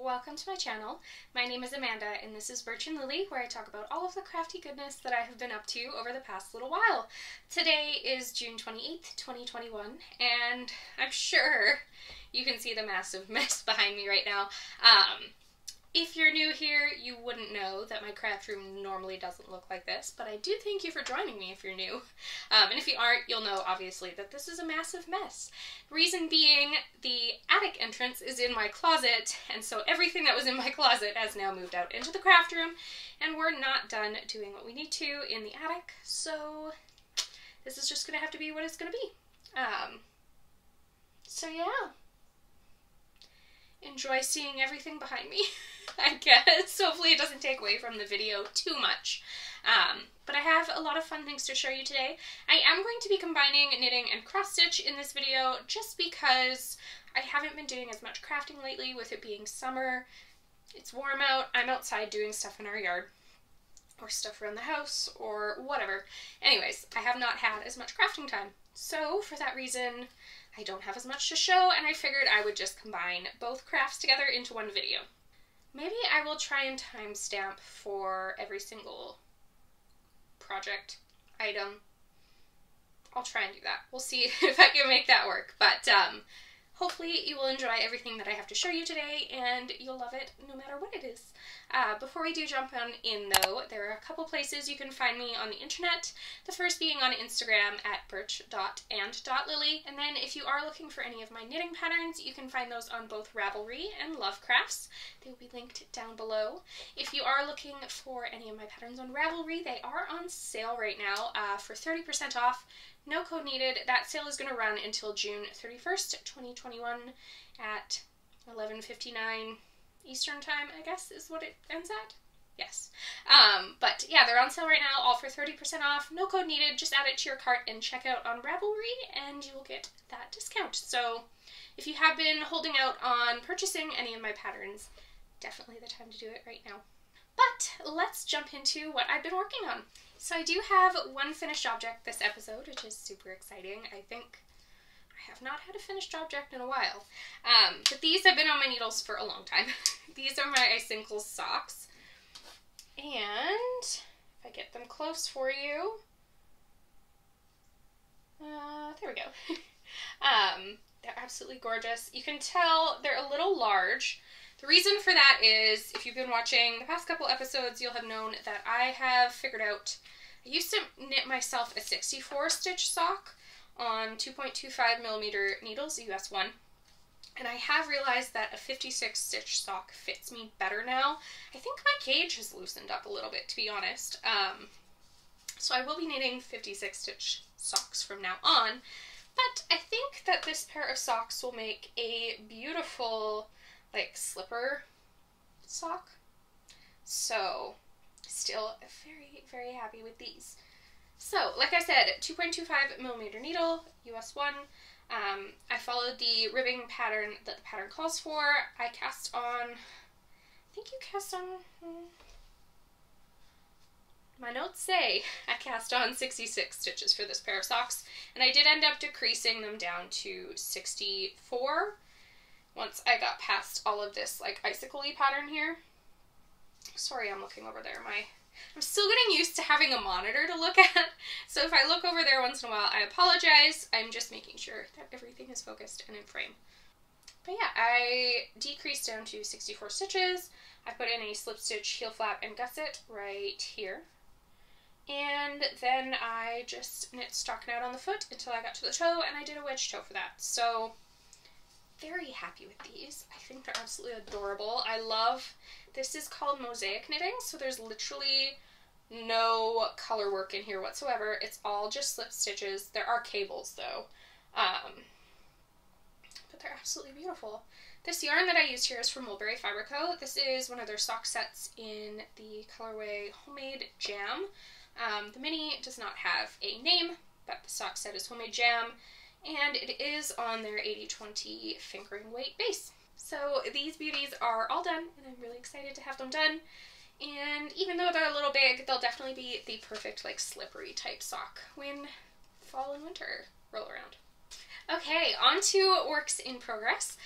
welcome to my channel. My name is Amanda and this is Birch and Lily, where I talk about all of the crafty goodness that I have been up to over the past little while. Today is June 28th, 2021, and I'm sure you can see the massive mess behind me right now. If you're new here, you wouldn't know that my craft room normally doesn't look like this, but I do thank you for joining me if you're new. And if you aren't, you'll know, obviously, that this is a massive mess. Reason being, the attic entrance is in my closet, and so everything that was in my closet has now moved out into the craft room, and we're not done doing what we need to in the attic, so this is just gonna have to be what it's gonna be. So yeah. Enjoy seeing everything behind me, I guess. Hopefully it doesn't take away from the video too much. But I have a lot of fun things to show you today. I am going to be combining knitting and cross stitch in this video just because I haven't been doing as much crafting lately with it being summer. It's warm out, I'm outside doing stuff in our yard or stuff around the house or whatever. Anyways, I have not had as much crafting time. So for that reason, I don't have as much to show, and I figured I would just combine both crafts together into one video. Maybe I will try and timestamp for every single project item. I'll try and do that. We'll see if I can make that work, but hopefully you will enjoy everything that I have to show you today, and you'll love it no matter what it is. Before we do jump on in, though, there are a couple places you can find me on the internet. The first being on Instagram at birch.and.lily, and then if you are looking for any of my knitting patterns, you can find those on both Ravelry and Lovecrafts. They will be linked down below. If you are looking for any of my patterns on Ravelry, they are on sale right now for 30% off. No code needed. That sale is going to run until June 31st, 2021 at 11:59 Eastern time, I guess is what it ends at. Yes. But yeah, they're on sale right now, all for 30% off. No code needed. Just add it to your cart and check out on Ravelry and you will get that discount. So if you have been holding out on purchasing any of my patterns, definitely the time to do it right now. But let's jump into what I've been working on. So I do have one finished object this episode, which is super exciting. I think I have not had a finished object in a while. But these have been on my needles for a long time. These are my Icinkles Socks. And if I get them close for you, there we go. They're absolutely gorgeous. You can tell they're a little large. The reason for that is, if you've been watching the past couple episodes, you'll have known that I have figured out, I used to knit myself a 64 stitch sock on 2.25mm needles, US 1, and I have realized that a 56 stitch sock fits me better now. I think my gauge has loosened up a little bit, to be honest. So I will be knitting 56 stitch socks from now on, but I think that this pair of socks will make a beautiful like slipper sock. So still very, very happy with these. So like I said, 2.25mm needle, US 1. I followed the ribbing pattern that the pattern calls for. I cast on, I think you cast on, my notes say I cast on 66 stitches for this pair of socks, and I did end up decreasing them down to 64 once I got past all of this like icicle-y pattern here. Sorry, I'm looking over there. I'm still getting used to having a monitor to look at, so if I look over there once in a while, I apologize. I'm just making sure that everything is focused and in frame. But yeah, I decreased down to 64 stitches. I put in a slip stitch, heel flap, and gusset right here. And then I just knit stockinette on the foot until I got to the toe, and I did a wedge toe for that. So very happy with these. I think they're absolutely adorable. I love, this is called mosaic knitting, so there's literally no color work in here whatsoever. It's all just slip stitches. There are cables though, but they're absolutely beautiful. This yarn that I used here is from Woolberry Fiber Co. This is one of their sock sets in the colorway Homemade Jam. The mini does not have a name, but the sock set is Homemade Jam, and it is on their 80/20 fingering weight base. So these beauties are all done, and I'm really excited to have them done. And even though they're a little big, they'll definitely be the perfect like slippery type sock when fall and winter roll around. Okay, on to works in progress.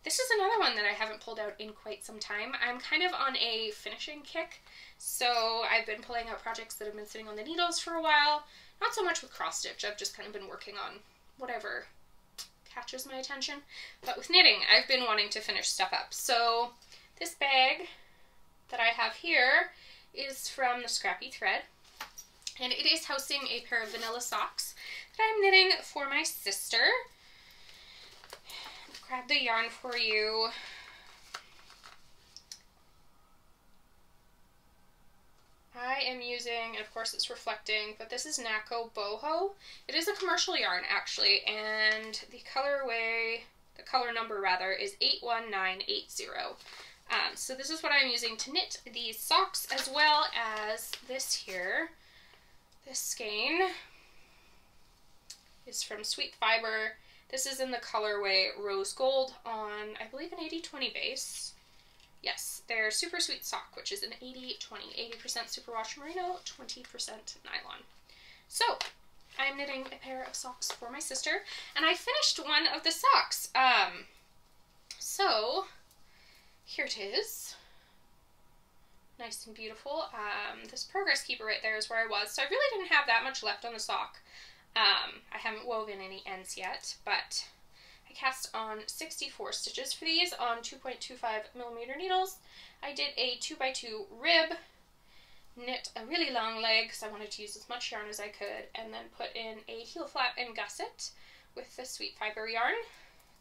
This is another one that I haven't pulled out in quite some time. I'm kind of on a finishing kick, so I've been pulling out projects that have been sitting on the needles for a while. Not so much with cross stitch, I've just kind of been working on whatever catches my attention. But with knitting, I've been wanting to finish stuff up. So this bag that I have here is from the Scrappy Thread, and it is housing a pair of vanilla socks that I'm knitting for my sister. Grab the yarn for you. I am using, and of course it's reflecting, but this is Nako Boho. It is a commercial yarn actually, and the color number rather, is 81980. So this is what I'm using to knit these socks, as well as this here. This skein is from Sweet Fiber. This is in the colorway Rose Gold on, I believe, an 80/20 base. Yes, they're Super Sweet Sock, which is an 80/20, 80% superwash merino, 20% nylon. So, I'm knitting a pair of socks for my sister, and I finished one of the socks. So, here it is. Nice and beautiful. This progress keeper right there is where I was, so I really didn't have that much left on the sock. I haven't woven any ends yet, but I cast on 64 stitches for these on 2.25mm needles. I did a 2x2 rib, knit a really long leg because I wanted to use as much yarn as I could, and then put in a heel flap and gusset with the Sweet Fiber yarn.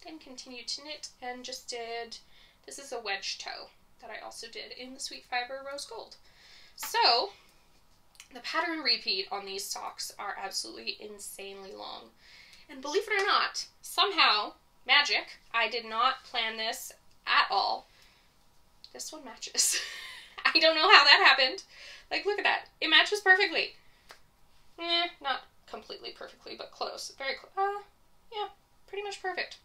Then continued to knit and just did, this is a wedge toe that I also did in the Sweet Fiber Rose Gold. So, the pattern repeat on these socks are absolutely insanely long. And believe it or not, somehow, magic, I did not plan this at all. This one matches. I don't know how that happened. Like, look at that. It matches perfectly. Not completely perfectly, but close. Very close. Yeah, pretty much perfect.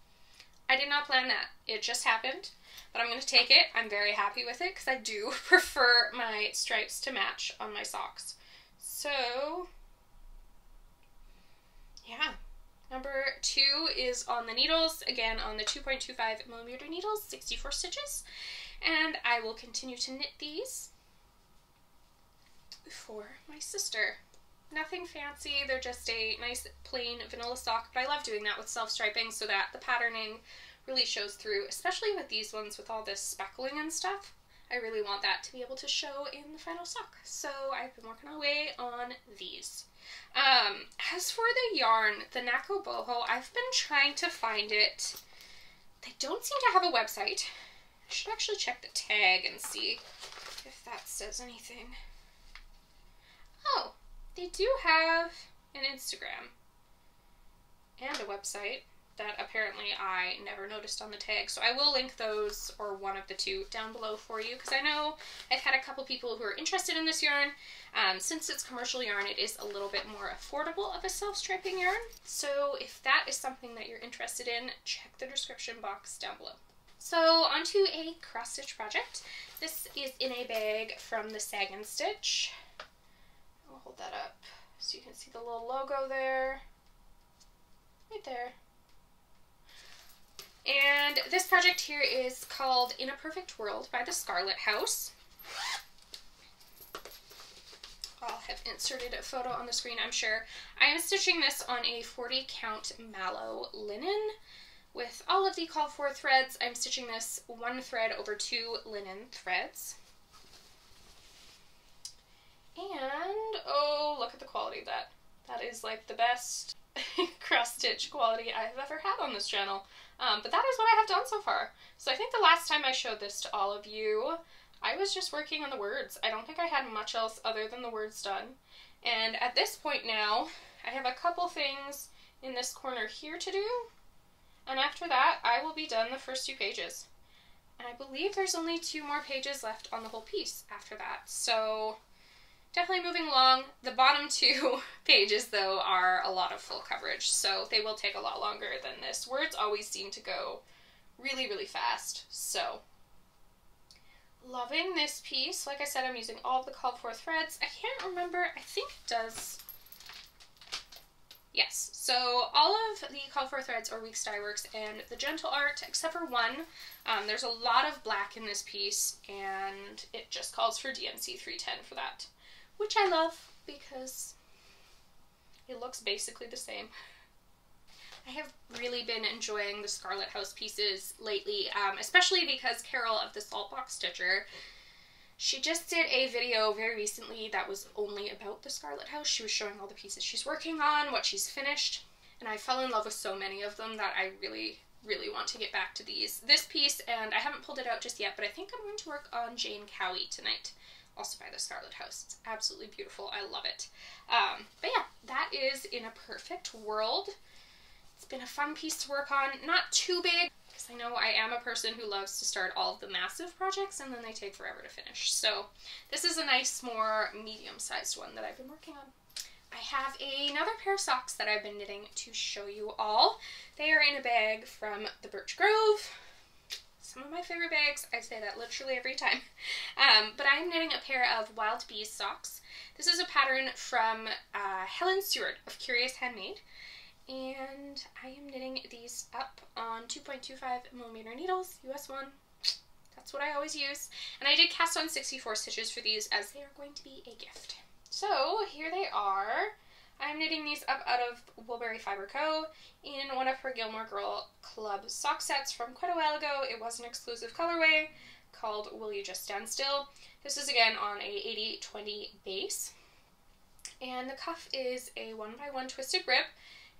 I did not plan that. It just happened. But I'm going to take it. I'm very happy with it because I do prefer my stripes to match on my socks. So, yeah. Number 2 is on the needles, again on the 2.25mm needles, 64 stitches. And I will continue to knit these for my sister. Nothing fancy, they're just a nice plain vanilla sock, but I love doing that with self-striping so that the patterning really shows through, especially with these ones with all this speckling and stuff. I really want that to be able to show in the final sock. So I've been working away on these. As for the yarn, the Nako Boho, I've been trying to find it. They don't seem to have a website. I should actually check the tag and see if that says anything. Oh, they do have an Instagram and a website that apparently I never noticed on the tag. So I will link those, or one of the two, down below for you, because I know I've had a couple people who are interested in this yarn. Since it's commercial yarn, it is a little bit more affordable of a self-striping yarn. So if that is something that you're interested in, check the description box down below. So onto a cross-stitch project. This is in a bag from the Sag & Stitch. I'll hold that up so you can see the little logo there. Right there. And this project here is called In a Perfect World by the Scarlett House. I'll have inserted a photo on the screen, I'm sure. I am stitching this on a 40 count mallow linen with all of the called for threads. I'm stitching this one thread over 2 linen threads. And, oh, look at the quality of that. That is like the best cross-stitch quality I've ever had on this channel. But that is what I have done so far. So I think the last time I showed this to all of you, I was just working on the words. I don't think I had much else other than the words done. And at this point now, I have a couple things in this corner here to do. And after that, I will be done the first 2 pages. And I believe there's only 2 more pages left on the whole piece after that. So definitely moving along. The bottom 2 pages, though, are a lot of full coverage, so they will take a lot longer than this. Words always seem to go really, really fast, so loving this piece. Like I said, I'm using all of the called for threads. I can't remember, I think it does Yes, so all of the Call for Threads are Weeks Dye Works and the Gentle Art, except for one. There's a lot of black in this piece, and it just calls for DMC 310 for that, which I love because it looks basically the same. I have really been enjoying the Scarlett House pieces lately, especially because Carol of the Saltbox Stitcher, she just did a video very recently that was only about the Scarlett House. She was showing all the pieces she's working on, what she's finished, and I fell in love with so many of them that I really, really want to get back to this piece, and I haven't pulled it out just yet, but I think I'm going to work on Jane Cowie tonight, also by the Scarlett House. It's absolutely beautiful. I love it. But yeah, that is In a Perfect World. It's been a fun piece to work on. Not too big, because I know I am a person who loves to start all of the massive projects and then they take forever to finish. So this is a nice, more medium-sized one that I've been working on. I have another pair of socks that I've been knitting to show you all. They are in a bag from the Birch Grove. Some of my favorite bags. I say that literally every time. But I am knitting a pair of Wild Bees socks. This is a pattern from Helen Stewart of Curious Handmade. And I am knitting these up on 2.25mm needles, US 1. That's what I always use. And I did cast on 64 stitches for these as they are going to be a gift. So here they are. I'm knitting these up out of Woolberry Fiber Co. in one of her Gilmore Girl Club sock sets from quite a while ago. It was an exclusive colorway called Will You Just Stand Still. This is again on a 80/20 base. And the cuff is a 1x1 twisted rib.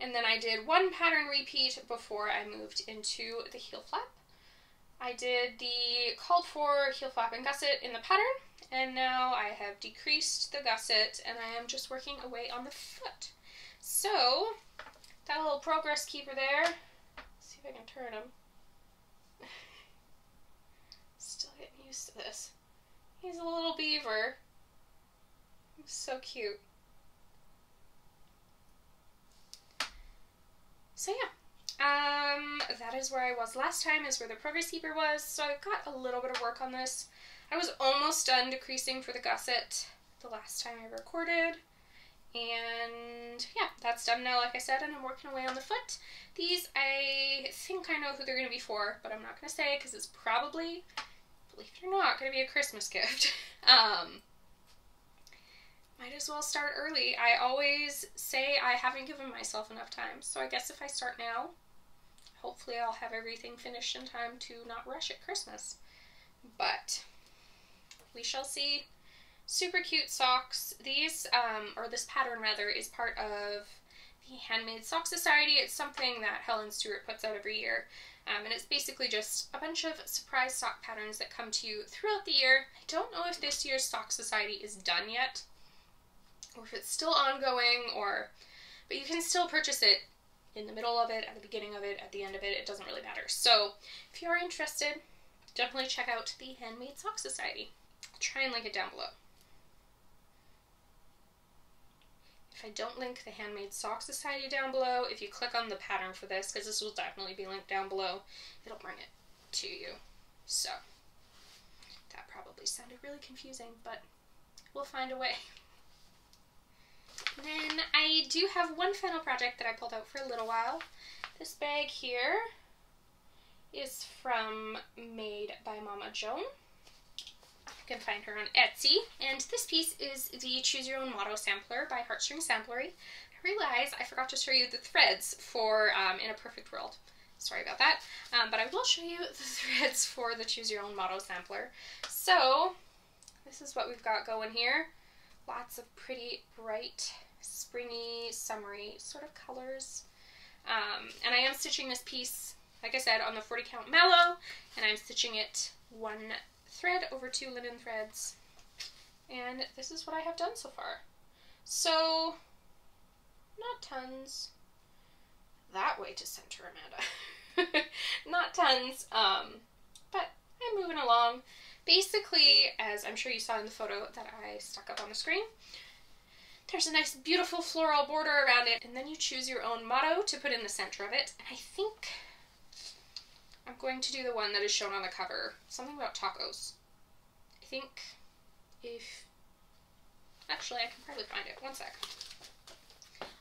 And then I did one pattern repeat before I moved into the heel flap. I did the called for heel flap and gusset in the pattern, and now I have decreased the gusset and I am just working away on the foot. So, that little progress keeper there, let's see if I can turn him. Still getting used to this. He's a little beaver. He's so cute. So yeah, that is where I was last time, is where the progress keeper was, so I've got a little bit of work on this. I was almost done decreasing for the gusset the last time I recorded, and yeah, that's done now, like I said, and I'm working away on the foot. These, I think I know who they're going to be for, but I'm not going to say because it's probably, believe it or not, going to be a Christmas gift. Might as well start early. I always say I haven't given myself enough time, so I guess if I start now, hopefully I'll have everything finished in time to not rush at Christmas. But we shall see. Super cute socks. These, or this pattern rather, is part of the Handmade Sock Society. It's something that Helen Stewart puts out every year. And it's basically just a bunch of surprise sock patterns that come to you throughout the year. I don't know if this year's Sock Society is done yet, or if it's still ongoing, but you can still purchase it in the middle of it, at the beginning of it, at the end of it. It doesn't really matter. So if you are interested, definitely check out the Handmade Sock Society. I'll try and link it down below. If I don't link the Handmade Sock Society down below, if you click on the pattern for this, because this will definitely be linked down below, it'll bring it to you. So that probably sounded really confusing, but we'll find a way. Then I do have one final project that I pulled out for a little while. This bag here is from Made by Mama Joan. You can find her on Etsy. And this piece is the Choose Your Own Motto sampler by Heartstring Samplery. I realize I forgot to show you the threads for In a Perfect World. Sorry about that. But I will show you the threads for the Choose Your Own Motto sampler. So this is what we've got going here. Lots of pretty, bright, springy, summery sort of colors. And I am stitching this piece, like I said, on the 40 count Mallow, and I'm stitching it one thread over 2 linen threads. And this is what I have done so far. So, not tons. That way to center, Amanda. Not tons, but I'm moving along. Basically, as I'm sure you saw in the photo that I stuck up on the screen, there's a nice beautiful floral border around it, and then you choose your own motto to put in the center of it. And I think I'm going to do the one that is shown on the cover. Something about tacos. I think if... Actually, I can probably find it. One sec.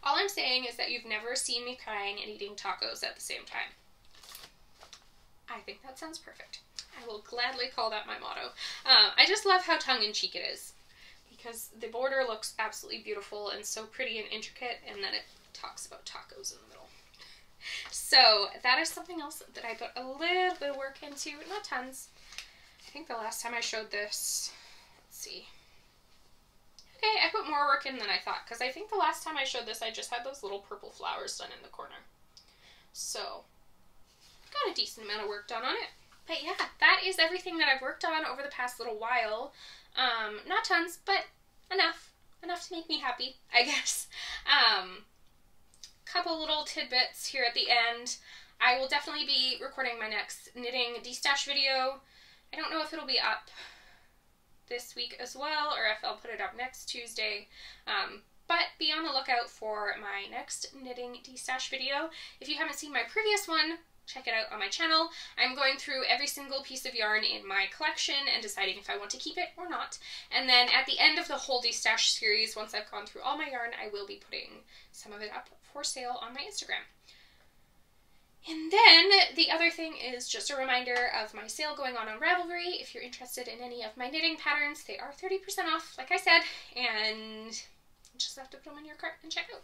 All I'm saying is that you've never seen me crying and eating tacos at the same time. I think that sounds perfect. I will gladly call that my motto. I just love how tongue-in-cheek it is, because the border looks absolutely beautiful and so pretty and intricate, and then it talks about tacos in the middle. So that is something else that I put a little bit of work into, not tons. I think the last time I showed this, let's see. Okay, I put more work in than I thought, because I think the last time I showed this, I just had those little purple flowers done in the corner. So, got a decent amount of work done on it. But yeah, that is everything that I've worked on over the past little while. Not tons, but enough. Enough to make me happy, I guess. Couple little tidbits here at the end. I will definitely be recording my next knitting destash video. I don't know if it'll be up this week as well, or if I'll put it up next Tuesday. But be on the lookout for my next knitting destash video. If you haven't seen my previous one, check it out on my channel. I'm going through every single piece of yarn in my collection and deciding if I want to keep it or not. And then at the end of the whole destash series, once I've gone through all my yarn, I will be putting some of it up for sale on my Instagram. And then the other thing is just a reminder of my sale going on Ravelry. If you're interested in any of my knitting patterns, they are 30% off, like I said, and you just have to put them in your cart and check out.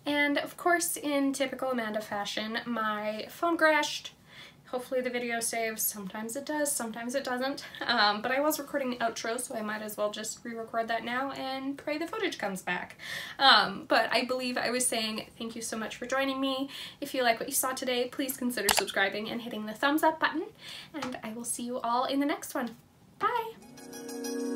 And of course, in typical Amanda fashion, my phone crashed. Hopefully the video saves. Sometimes it does, sometimes it doesn't. But I was recording the outro, so I might as well just re-record that now and pray the footage comes back. But I believe I was saying thank you so much for joining me. If you like what you saw today, please consider subscribing and hitting the thumbs up button. And I will see you all in the next one. Bye!